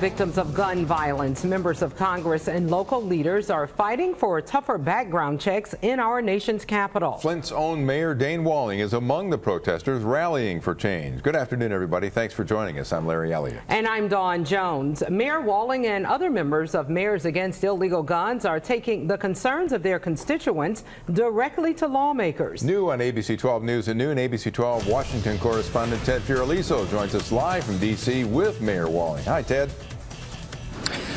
Victims of gun violence, members of Congress and local leaders are fighting for tougher background checks in our nation's capital. Flint's own Mayor Dane Walling is among the protesters rallying for change. Good afternoon, everybody. Thanks for joining us. I'm Larry Elliott. And I'm Dawn Jones. Mayor Walling and other members of Mayors Against Illegal Guns are taking the concerns of their constituents directly to lawmakers. New on ABC 12 News at noon, ABC 12 Washington correspondent Ted Fioraliso joins us live from D.C. with Mayor Walling. Hi, Ted.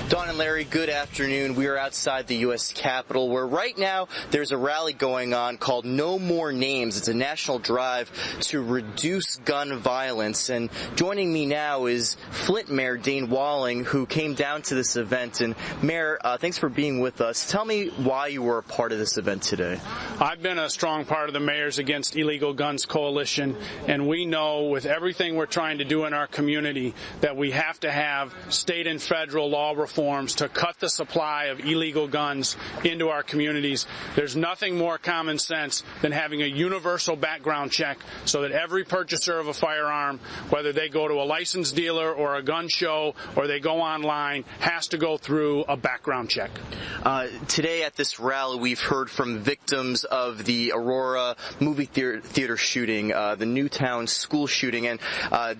Dawn and Larry, good afternoon. We are outside the U.S. Capitol, where right now there's a rally going on called No More Names. It's a national drive to reduce gun violence. And joining me now is Flint Mayor Dane Walling, who came down to this event. And Mayor, thanks for being with us. Tell me why you were a part of this event today. I've been a strong part of the Mayors Against Illegal Guns Coalition, and we know with everything we're trying to do in our community that we have to have state and federal law reforms to cut the supply of illegal guns into our communities. There's nothing more common sense than having a universal background check so that every purchaser of a firearm, whether they go to a licensed dealer or a gun show or they go online, has to go through a background check. Today at this rally, we've heard from victims of the Aurora movie theater shooting, the Newtown school shooting, and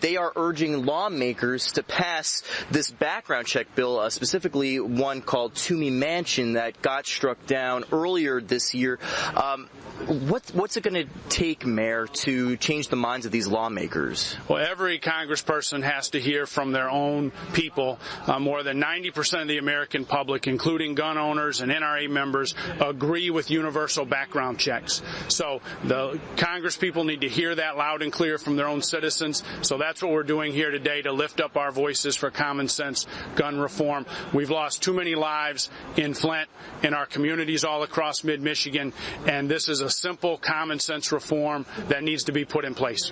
they are urging lawmakers to pass this background check bill, specifically one called Toomey Mansion that got struck down earlier this year. What's it going to take, Mayor, to change the minds of these lawmakers? Well, every congressperson has to hear from their own people. More than 90% of the American public, including gun owners and NRA members, agree with universal background checks. So the Congress people need to hear that loud and clear from their own citizens. So that's what we're doing here today, to lift up our voices for common sense gun reform. We've lost too many lives in Flint, in our communities all across mid-Michigan, and this is a simple common sense reform that needs to be put in place.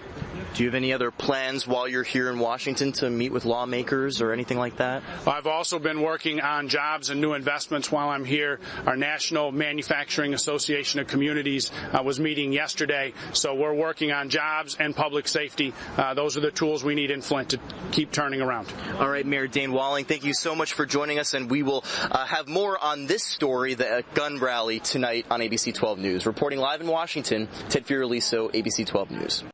Do you have any other plans while you're here in Washington to meet with lawmakers or anything like that? I've also been working on jobs and new investments while I'm here. Our National Manufacturing Association of Communities was meeting yesterday, so we're working on jobs and public safety. Those are the tools we need in Flint to keep turning around. All right, Mayor Dane Walling, thank you so much for joining us, and we will have more on this story, the gun rally, tonight on ABC 12 News. Reporting live in Washington, Ted Fioraliso, ABC 12 News.